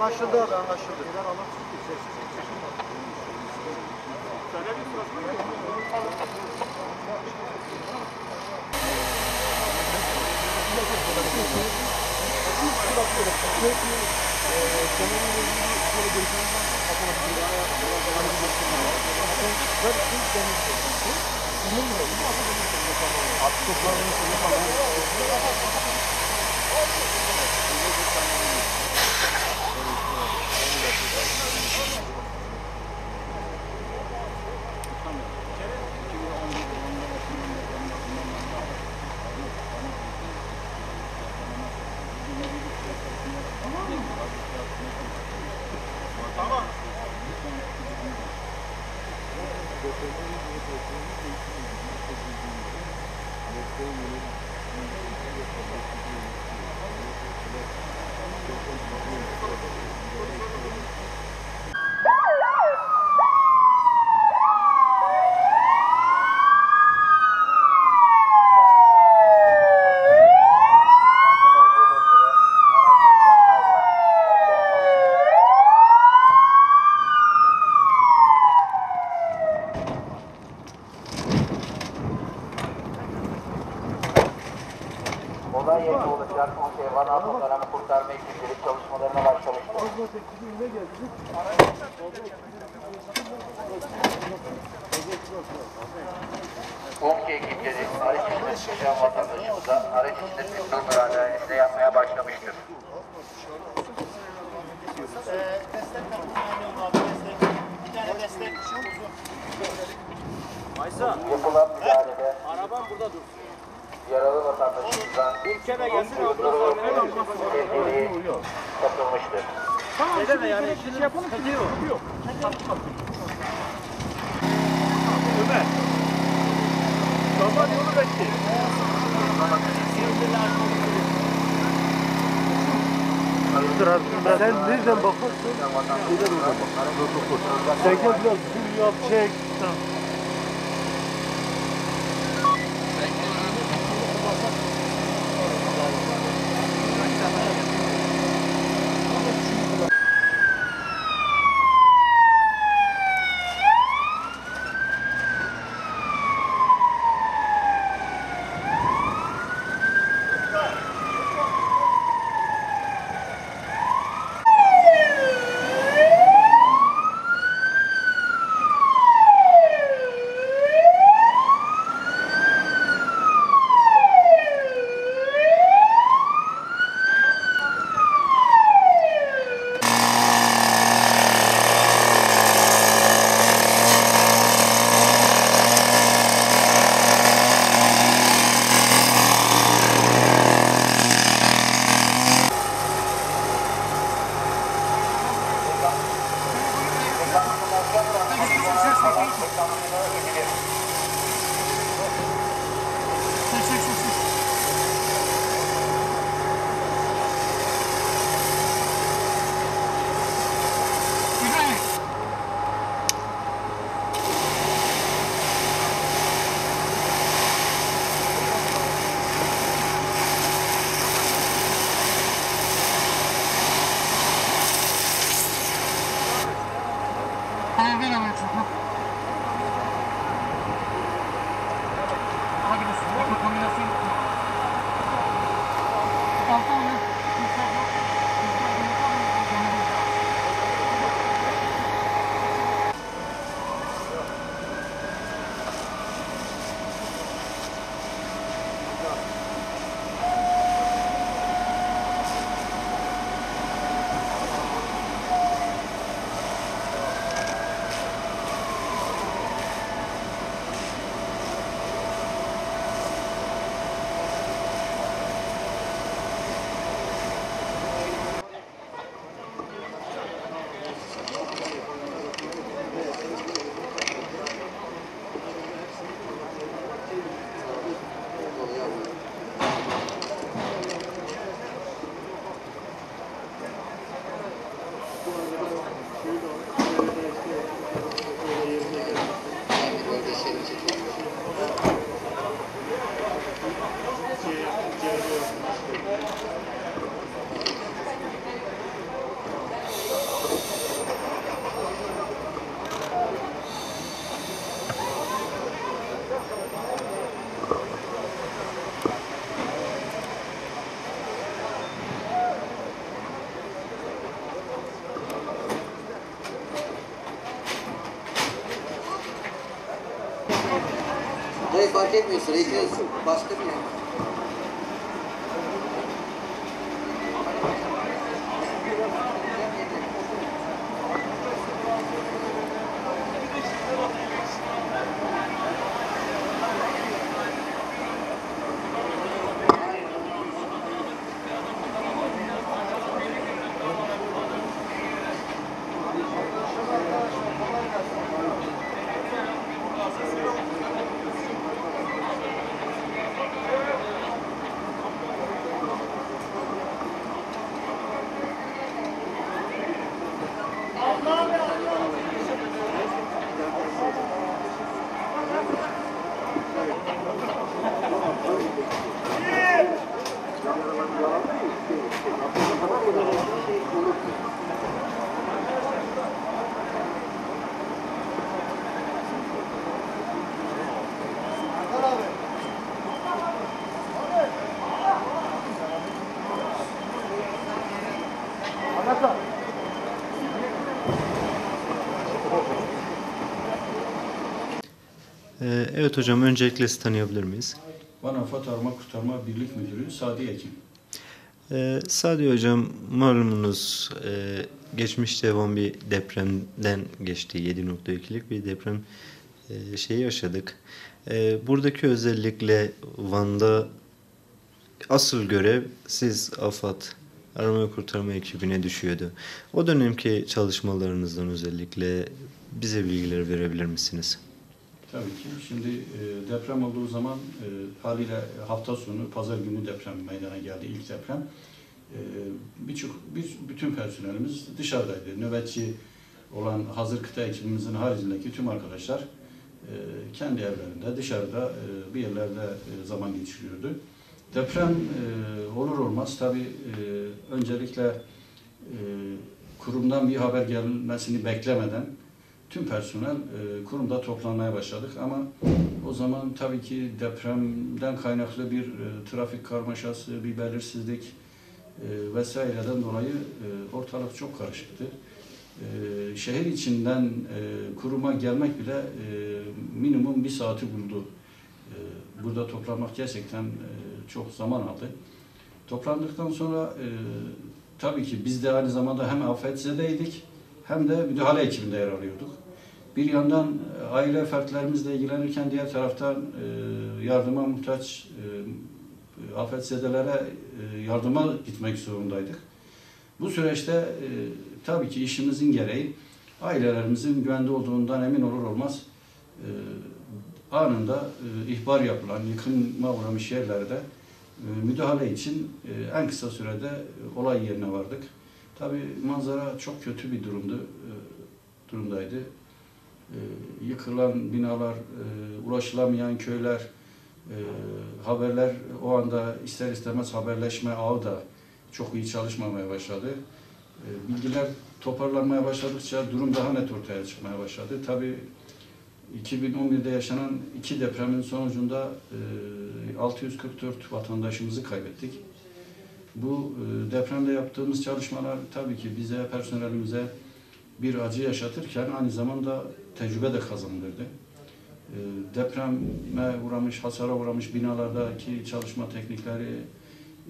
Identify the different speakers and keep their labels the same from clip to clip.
Speaker 1: Anlaşıldı abi, anlaşıldı.
Speaker 2: Olay yerine olacak 10 Şehvan Altınlar'ın kurtarma ekipleri çalışmalarına başlamıştır. Umke ekipleri araç içinde çıkan vatandaşımıza araç içinde tüplü müracaatinde yapmaya başlamıştır.
Speaker 3: Destek kapatmayalım abi, destek. Bir tane destek.
Speaker 4: Maysa,
Speaker 2: Yapılan müdahalede
Speaker 4: araban burada dur.
Speaker 2: yaralı vatandaşımızdan
Speaker 4: Ülkeme gelsin abi.
Speaker 2: tedbiri katılmıştır.
Speaker 4: Neden yani? Şimdi yapalım ki yok. Ömer. Zaman yolu bekliyor.
Speaker 1: Sen nereden bakarsın? Neden oradan bak? Sen gel biraz zoom yap, çek.
Speaker 2: Orayı fark etmiyorsun. Ekiyorsun. Başka bir yer.
Speaker 5: Evet hocam, öncelikle sizi tanıyabilir miyiz?
Speaker 6: Van Afet Arama Kurtarma Birlik Müdürü Sadi Ekim.
Speaker 5: Sadi hocam, malumunuz geçmişte Van bir depremden geçti. 7.2'lik bir deprem şeyi yaşadık. Buradaki özellikle Van'da asıl görev siz AFAD Arama Kurtarma ekibine düşüyordu. O dönemki çalışmalarınızdan özellikle bize bilgiler verebilir misiniz?
Speaker 6: Tabii ki. Şimdi deprem olduğu zaman haliyle hafta sonu, pazar günü deprem meydana geldi, ilk deprem. Bütün personelimiz dışarıdaydı. Nöbetçi olan hazır kıta ekibimizin haricindeki tüm arkadaşlar kendi evlerinde, dışarıda bir yerlerde zaman geçiriyordu. Deprem olur olmaz tabii öncelikle kurumdan bir haber gelmesini beklemeden tüm personel kurumda toplanmaya başladık ama o zaman tabii ki depremden kaynaklı bir trafik karmaşası, bir belirsizlik vesaireden dolayı ortalık çok karışıktı. Şehir içinden kuruma gelmek bile minimum 1 saati buldu. Burada toplanmak gerçekten çok zaman aldı. Toplandıktan sonra tabii ki biz de aynı zamanda hem afetzedeydik hem de müdahale ekibinde yer alıyorduk. Bir yandan aile fertlerimizle ilgilenirken diğer taraftan yardıma muhtaç afetzedelere yardıma gitmek zorundaydık. Bu süreçte tabii ki işimizin gereği ailelerimizin güvende olduğundan emin olur olmaz anında ihbar yapılan, yıkıma uğramış yerlerde müdahale için en kısa sürede olay yerine vardık. Tabii manzara çok kötü bir durumdaydı. Yıkılan binalar, ulaşılamayan köyler, haberler o anda ister istemez haberleşme ağı da çok iyi çalışmamaya başladı. Bilgiler toparlanmaya başladıkça durum daha net ortaya çıkmaya başladı. Tabii 2011'de yaşanan 2 depremin sonucunda 644 vatandaşımızı kaybettik. Bu depremde yaptığımız çalışmalar tabii ki bize, personelimize bir acı yaşatırken aynı zamanda tecrübe de kazandırdı. Depreme uğramış, hasara uğramış binalardaki çalışma teknikleri,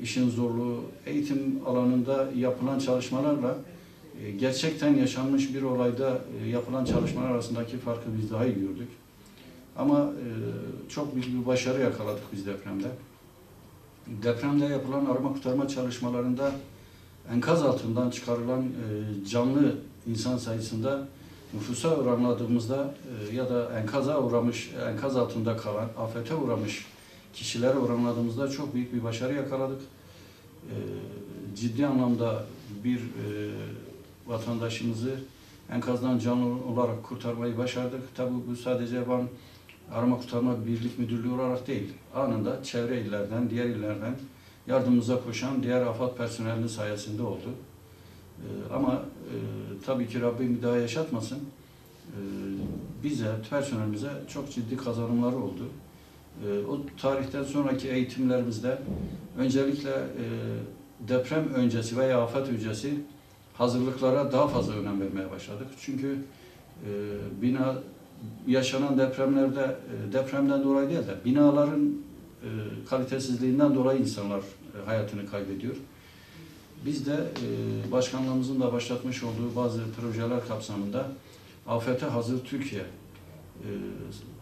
Speaker 6: işin zorluğu, eğitim alanında yapılan çalışmalarla gerçekten yaşanmış bir olayda yapılan çalışmalar arasındaki farkı biz daha iyi gördük. Ama çok büyük bir başarı yakaladık biz depremde. Depremde yapılan arama kurtarma çalışmalarında enkaz altından çıkarılan canlı insan sayısında nüfusa oranladığımızda ya da enkaza uğramış, enkaz altında kalan, afete uğramış kişilere oranladığımızda çok büyük bir başarı yakaladık. Ciddi anlamda bir vatandaşımızı enkazdan canlı olarak kurtarmayı başardık. Tabii bu sadece Van Arama Kurtarma Birlik Müdürlüğü olarak değil, anında çevre illerden, diğer illerden yardımımıza koşan diğer AFAD personelinin sayesinde oldu. Ama tabii ki Rabbim bir daha yaşatmasın. Bize, personelimize çok ciddi kazanımları oldu. O tarihten sonraki eğitimlerimizde öncelikle deprem öncesi veya afet öncesi hazırlıklara daha fazla önem vermeye başladık. Çünkü bina yaşanan depremlerde depremden dolayı değil de binaların kalitesizliğinden dolayı insanlar hayatını kaybediyor. Biz de başkanlığımızın da başlatmış olduğu bazı projeler kapsamında Afete Hazır Türkiye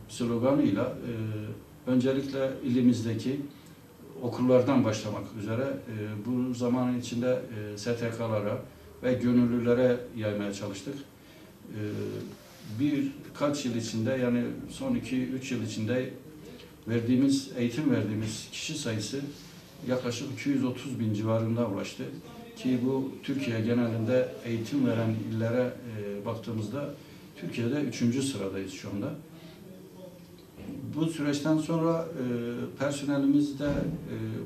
Speaker 6: sloganıyla öncelikle ilimizdeki okullardan başlamak üzere bu zaman içinde STK'lara ve gönüllülere yaymaya çalıştık. Birkaç yıl içinde, yani son 2-3 yıl içinde eğitim verdiğimiz kişi sayısı yaklaşık 230 bin civarında ulaştı. Ki bu Türkiye genelinde eğitim veren illere baktığımızda Türkiye'de 3. sıradayız şu anda. Bu süreçten sonra personelimizde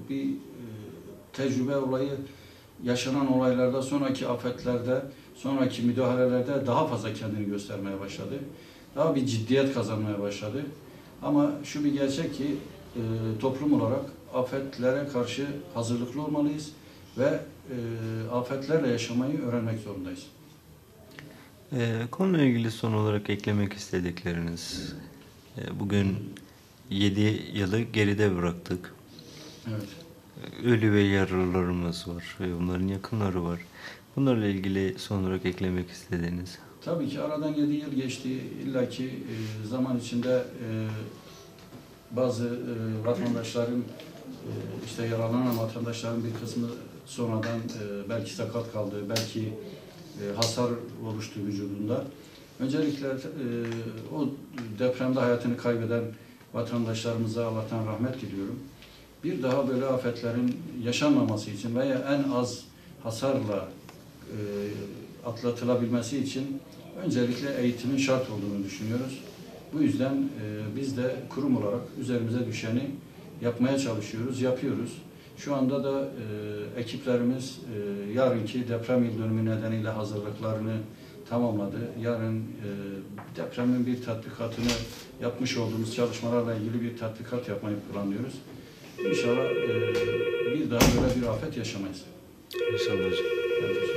Speaker 6: bir tecrübe olayı, yaşanan olaylarda, sonraki afetlerde, sonraki müdahalelerde daha fazla kendini göstermeye başladı. Daha bir ciddiyet kazanmaya başladı. Ama şu bir gerçek ki toplum olarak afetlere karşı hazırlıklı olmalıyız ve afetlerle yaşamayı öğrenmek zorundayız.
Speaker 5: Konuyla ilgili son olarak eklemek istedikleriniz. Bugün 7 yılı geride bıraktık.
Speaker 6: Evet.
Speaker 5: Ölü ve yaralılarımız var ve onların yakınları var. Bunlarla ilgili son olarak eklemek istediğiniz.
Speaker 6: Tabii ki aradan 7 yıl geçti. İlla ki zaman içinde bazı vatandaşların, işte yaralanan vatandaşların bir kısmı sonradan belki sakat kaldı, belki hasar oluştu vücudunda. Öncelikle o depremde hayatını kaybeden vatandaşlarımıza Allah'tan rahmet diliyorum. Bir daha böyle afetlerin yaşanmaması için veya en az hasarla atlatılabilmesi için öncelikle eğitimin şart olduğunu düşünüyoruz. Bu yüzden biz de kurum olarak üzerimize düşeni yapmaya çalışıyoruz, yapıyoruz. Şu anda da ekiplerimiz yarınki deprem yıl dönümü nedeniyle hazırlıklarını tamamladı. Yarın depremin bir tatbikatını, yapmış olduğumuz çalışmalarla ilgili bir tatbikat yapmayı planlıyoruz. İnşallah bir daha böyle bir afet yaşamayız.
Speaker 5: İnşallah hocam.
Speaker 6: Evet.